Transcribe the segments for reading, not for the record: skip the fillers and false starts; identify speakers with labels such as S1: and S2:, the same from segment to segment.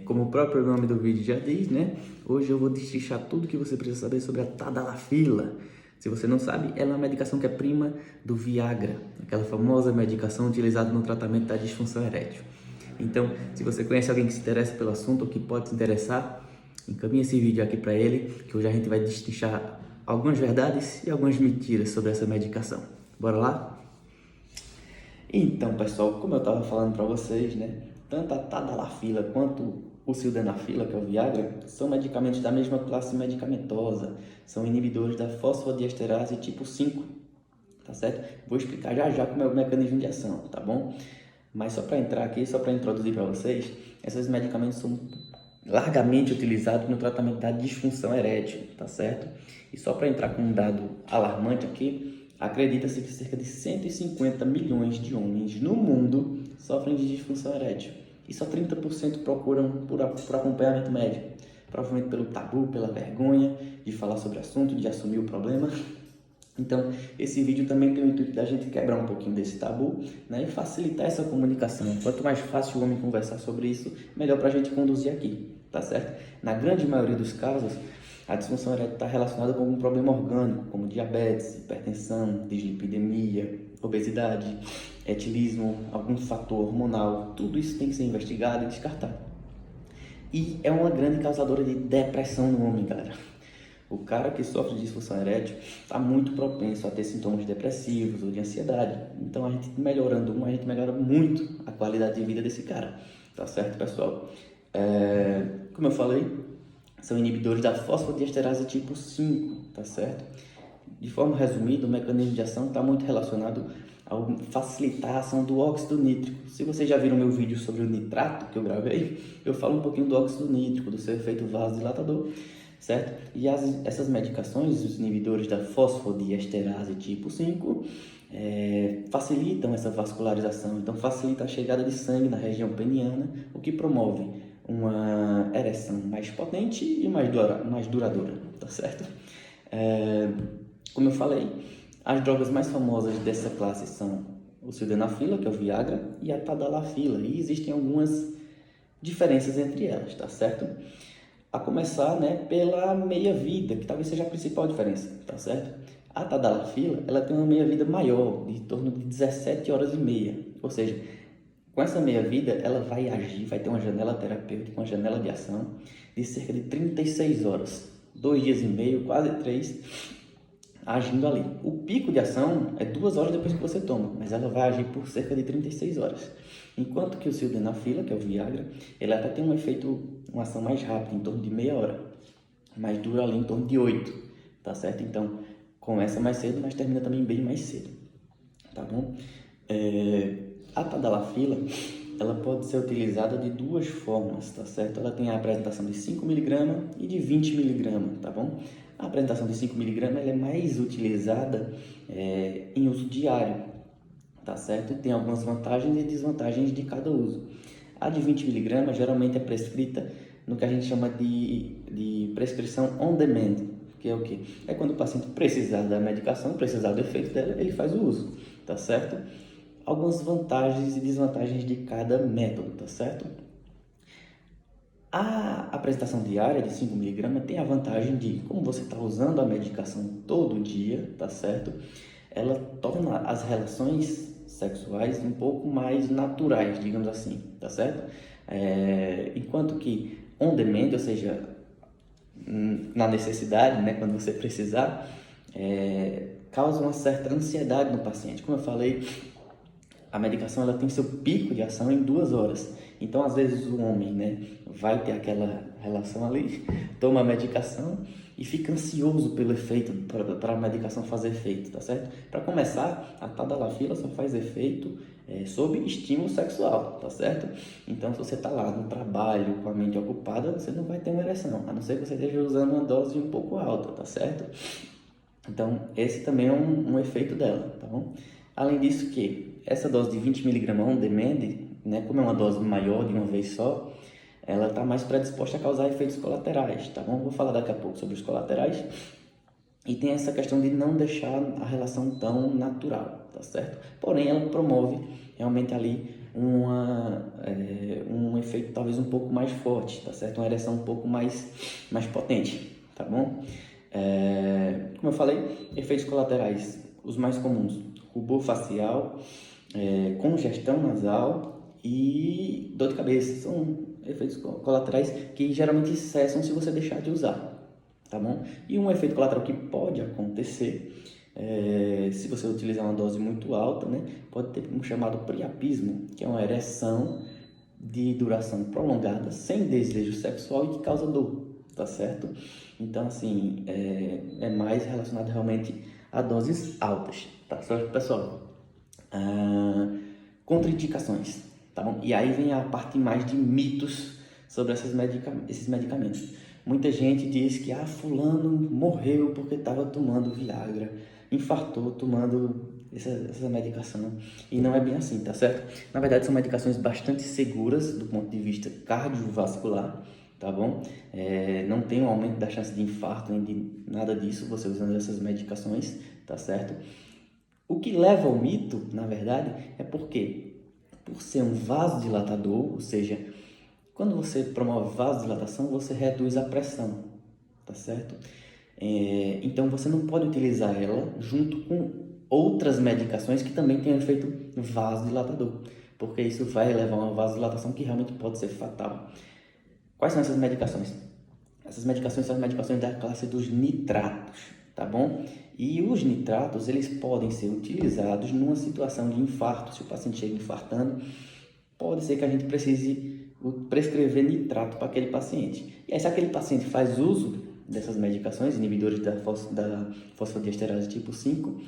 S1: Como o próprio nome do vídeo já diz, né? Hoje eu vou destrinchar tudo que você precisa saber sobre a Tadalafila. Se você não sabe, ela é uma medicação que é prima do Viagra, aquela famosa medicação utilizada no tratamento da disfunção erétil. Então, se você conhece alguém que se interessa pelo assunto ou que pode se interessar, encaminhe esse vídeo aqui para ele, que hoje a gente vai destrinchar algumas verdades e algumas mentiras sobre essa medicação. Bora lá? Então, pessoal, como eu estava falando para vocês, né? Tanto a Tadalafila quanto o Sildenafila, que é o Viagra, são medicamentos da mesma classe medicamentosa. São inibidores da fosfodiesterase tipo 5, tá certo? Vou explicar já já como é o mecanismo de ação, tá bom? Mas só para entrar aqui, só para introduzir para vocês, esses medicamentos são largamente utilizados no tratamento da disfunção erétil, tá certo? E só para entrar com um dado alarmante aqui, acredita-se que cerca de 150 milhões de homens no mundo sofrem de disfunção erétil e só 30% procuram por acompanhamento médico, provavelmente pelo tabu, pela vergonha de falar sobre o assunto, de assumir o problema. Então, esse vídeo também tem o intuito da gente quebrar um pouquinho desse tabu, né, e facilitar essa comunicação. Quanto mais fácil o homem conversar sobre isso, melhor para a gente conduzir aqui, tá certo? Na grande maioria dos casos, a disfunção erétil está relacionada com algum problema orgânico, como diabetes, hipertensão, dislipidemia, obesidade, etilismo, algum fator hormonal. Tudo isso tem que ser investigado e descartado. E é uma grande causadora de depressão no homem, galera. O cara que sofre de disfunção erétil está muito propenso a ter sintomas depressivos ou de ansiedade. Então, a gente melhorando a gente melhora muito a qualidade de vida desse cara. Tá certo, pessoal? Como eu falei, são inibidores da fosfodiesterase tipo 5, tá certo? De forma resumida, o mecanismo de ação está muito relacionado ao facilitar a ação do óxido nítrico. Se vocês já viram meu vídeo sobre o nitrato que eu gravei, eu falo um pouquinho do óxido nítrico, do seu efeito vasodilatador, certo? E essas medicações, os inibidores da fosfodiesterase tipo 5, facilitam essa vascularização, então facilita a chegada de sangue na região peniana, o que promove uma ereção mais potente e mais duradoura, tá certo? Como eu falei, as drogas mais famosas dessa classe são o Sildenafila, que é o Viagra, e a Tadalafila, e existem algumas diferenças entre elas, tá certo? A começar, né, pela meia-vida, que talvez seja a principal diferença, tá certo? A Tadalafila, ela tem uma meia-vida maior, de torno de 17 horas e meia, ou seja, com essa meia-vida, ela vai agir, vai ter uma janela terapêutica, uma janela de ação de cerca de 36 horas, 2 dias e meio, quase 3, agindo ali. O pico de ação é 2 horas depois que você toma, mas ela vai agir por cerca de 36 horas. Enquanto que o Sildenafila, que é o Viagra, ele até tem um efeito, uma ação mais rápida, em torno de meia hora, mas dura ali em torno de 8, tá certo? Então, começa mais cedo, mas termina também bem mais cedo, tá bom? A Tadalafila, ela pode ser utilizada de duas formas, tá certo? Ela tem a apresentação de 5 mg e de 20 mg, tá bom? A apresentação de 5 mg ela é mais utilizada em uso diário, tá certo? Tem algumas vantagens e desvantagens de cada uso. A de 20 mg geralmente é prescrita no que a gente chama de prescrição on demand, que é o quê? É quando o paciente precisar da medicação, precisar do efeito dela, ele faz o uso, tá certo? Algumas vantagens e desvantagens de cada método, tá certo? A apresentação diária de 5 mg tem a vantagem de, como você está usando a medicação todo dia, tá certo? Ela torna as relações sexuais um pouco mais naturais, digamos assim, tá certo? Enquanto que on demand, ou seja, na necessidade, né, quando você precisar, causa uma certa ansiedade no paciente. Como eu falei, a medicação ela tem seu pico de ação em 2 horas. Então, às vezes, o homem, né, vai ter aquela relação ali, toma a medicação e fica ansioso pelo efeito, para a medicação fazer efeito, tá certo? Para começar, a Tadalafila só faz efeito sob estímulo sexual, tá certo? Então, se você está lá no trabalho, com a mente ocupada, você não vai ter uma ereção, a não ser que você esteja usando uma dose um pouco alta, tá certo? Então, esse também é um efeito dela, tá bom? Além disso que essa dose de 20 mg on demand, né, como é uma dose maior de uma vez só, ela está mais predisposta a causar efeitos colaterais, tá bom? Vou falar daqui a pouco sobre os colaterais. E tem essa questão de não deixar a relação tão natural, tá certo? Porém, ela promove realmente ali um efeito talvez um pouco mais forte, tá certo? Uma ereção um pouco mais potente, tá bom? Como eu falei, efeitos colaterais, os mais comuns: rubor facial, congestão nasal e dor de cabeça. São efeitos colaterais que geralmente cessam se você deixar de usar, tá bom? E um efeito colateral que pode acontecer, se você utilizar uma dose muito alta, né, pode ter um chamado priapismo, que é uma ereção de duração prolongada, sem desejo sexual e que causa dor, tá certo? Então, assim, é mais relacionado realmente a doses altas, tá certo, pessoal? Contraindicações, tá bom? E aí vem a parte mais de mitos sobre esses medicamentos. Muita gente diz que fulano morreu porque estava tomando Viagra, infartou tomando essa medicação, e não é bem assim, tá certo? Na verdade, são medicações bastante seguras do ponto de vista cardiovascular, tá bom? Não tem um aumento da chance de infarto nem de nada disso você usando essas medicações, tá certo? O que leva ao mito, na verdade, é porque, por ser um vasodilatador, ou seja, quando você promove vasodilatação, você reduz a pressão, tá certo? Então você não pode utilizar ela junto com outras medicações que também têm efeito vasodilatador, porque isso vai levar a uma vasodilatação que realmente pode ser fatal. Quais são essas medicações? Essas medicações são as medicações da classe dos nitratos, tá bom? E os nitratos, eles podem ser utilizados numa situação de infarto. Se o paciente chega infartando, pode ser que a gente precise prescrever nitrato para aquele paciente. E aí, se aquele paciente faz uso dessas medicações, inibidores da fosfodiesterase tipo 5,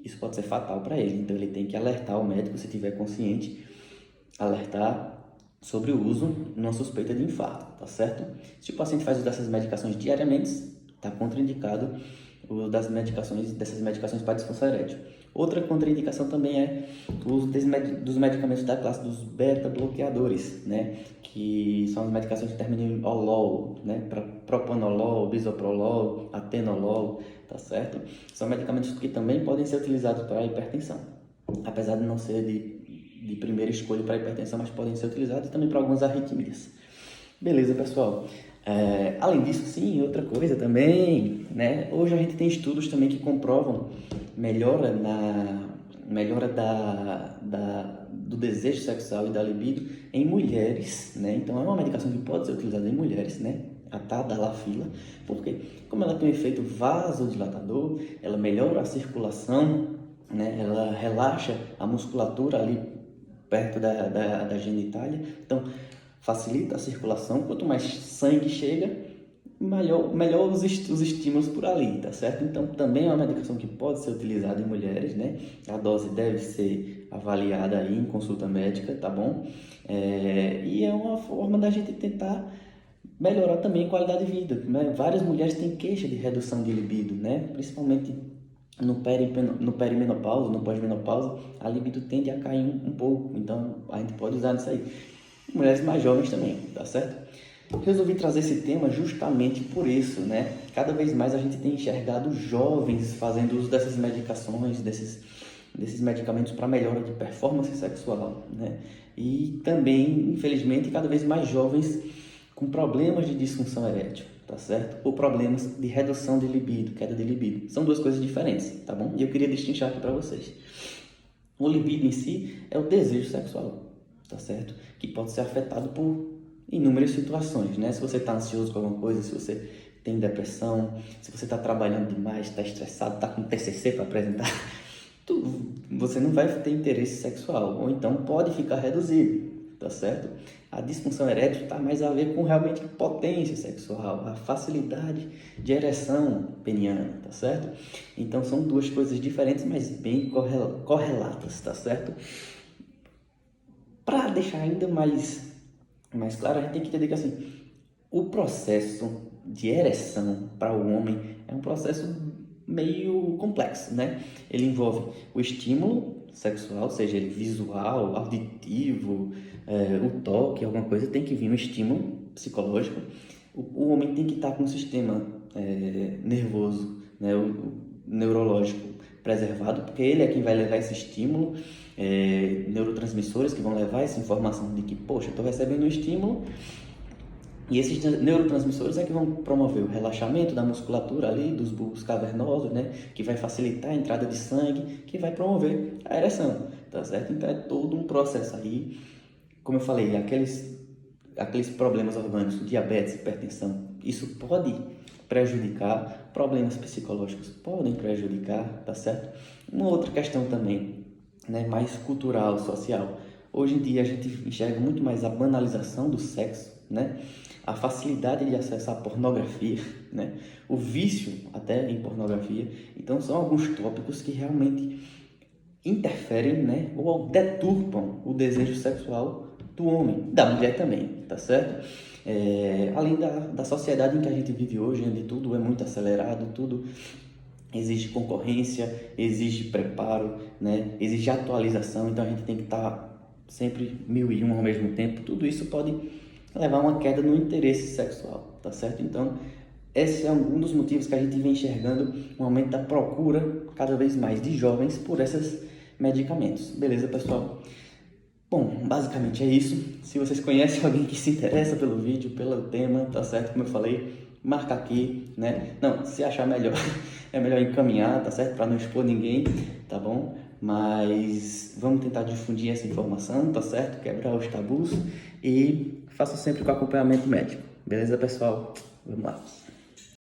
S1: isso pode ser fatal para ele. Então, ele tem que alertar o médico, se tiver consciente, alertar sobre o uso numa suspeita de infarto, tá certo? Se o paciente faz uso dessas medicações diariamente, está contraindicado o uso dessas medicações para disfunção erétil. Outra contraindicação também é o uso dos medicamentos da classe dos beta-bloqueadores, né? Que são as medicações que terminam em olol, né? Propanolol, bisoprolol, atenolol, tá certo? São medicamentos que também podem ser utilizados para a hipertensão, apesar de não ser de primeira escolha para hipertensão, mas podem ser utilizados também para algumas arritmias. Beleza, pessoal? Além disso, sim, outra coisa também, né? Hoje a gente tem estudos também que comprovam melhora do desejo sexual e da libido em mulheres, né? Então é uma medicação que pode ser utilizada em mulheres, né? A tadalafila, porque como ela tem um efeito vasodilatador, ela melhora a circulação, né? Ela relaxa a musculatura ali perto da genitália, então facilita a circulação. Quanto mais sangue chega, melhor os estímulos por ali, tá certo? Então também é uma medicação que pode ser utilizada em mulheres, né? A dose deve ser avaliada aí em consulta médica, tá bom? E é uma forma da gente tentar melhorar também a qualidade de vida, né? Várias mulheres têm queixa de redução de libido, né? Principalmente no perimenopausa, no pós-menopausa, a libido tende a cair um pouco, então a gente pode usar isso aí. Mulheres mais jovens também, tá certo? Resolvi trazer esse tema justamente por isso, né? Cada vez mais a gente tem enxergado jovens fazendo uso dessas medicações, desses medicamentos para melhora de performance sexual, né? E também, infelizmente, cada vez mais jovens com problemas de disfunção erétil, tá certo? Ou problemas de redução de libido, queda de libido. São duas coisas diferentes, tá bom? E eu queria destrinchar aqui para vocês. O libido em si é o desejo sexual, tá certo? Que pode ser afetado por inúmeras situações, né? Se você está ansioso com alguma coisa, se você tem depressão, se você está trabalhando demais, está estressado, está com TCC para apresentar, você não vai ter interesse sexual, ou então pode ficar reduzido, tá certo? A disfunção erétil está mais a ver com realmente a potência sexual, a facilidade de ereção peniana, tá certo? Então são duas coisas diferentes, mas bem correlatas, tá certo? Para deixar ainda mais claro, a gente tem que entender que assim, o processo de ereção para o homem é um processo meio complexo, né? Ele envolve o estímulo sexual, seja ele visual, auditivo, o toque, alguma coisa, tem que vir um estímulo psicológico. O homem tem que estar com um sistema nervoso, né? O neurológico preservado, porque ele é quem vai levar esse estímulo. neurotransmissores que vão levar essa informação de que, poxa, estou recebendo um estímulo, e esses neurotransmissores é que vão promover o relaxamento da musculatura ali, dos bulbos cavernosos, né? Que vai facilitar a entrada de sangue, que vai promover a ereção, tá certo? Então é todo um processo aí. Como eu falei, aqueles problemas orgânicos, diabetes, hipertensão, isso pode prejudicar, problemas psicológicos podem prejudicar, tá certo? Uma outra questão também, né, mais cultural, social. Hoje em dia a gente enxerga muito mais a banalização do sexo, né? A facilidade de acesso à pornografia, né? O vício até em pornografia. Então são alguns tópicos que realmente interferem, né? Ou deturpam o desejo sexual do homem, da mulher também, tá certo? Além da sociedade em que a gente vive hoje, onde tudo é muito acelerado, tudo exige concorrência, exige preparo, né? Exige atualização, então a gente tem que estar sempre 1001 ao mesmo tempo. Tudo isso pode levar a uma queda no interesse sexual, tá certo? Então, esse é um dos motivos que a gente vem enxergando um aumento da procura cada vez mais de jovens por esses medicamentos. Beleza, pessoal? Bom, basicamente é isso. Se vocês conhecem alguém que se interessa pelo vídeo, pelo tema, tá certo? Como eu falei, marca aqui, né? Não, se achar melhor, é melhor encaminhar, tá certo? Para não expor ninguém, tá bom? Mas vamos tentar difundir essa informação, tá certo? Quebrar os tabus e faça sempre com acompanhamento médico. Beleza, pessoal? Vamos lá.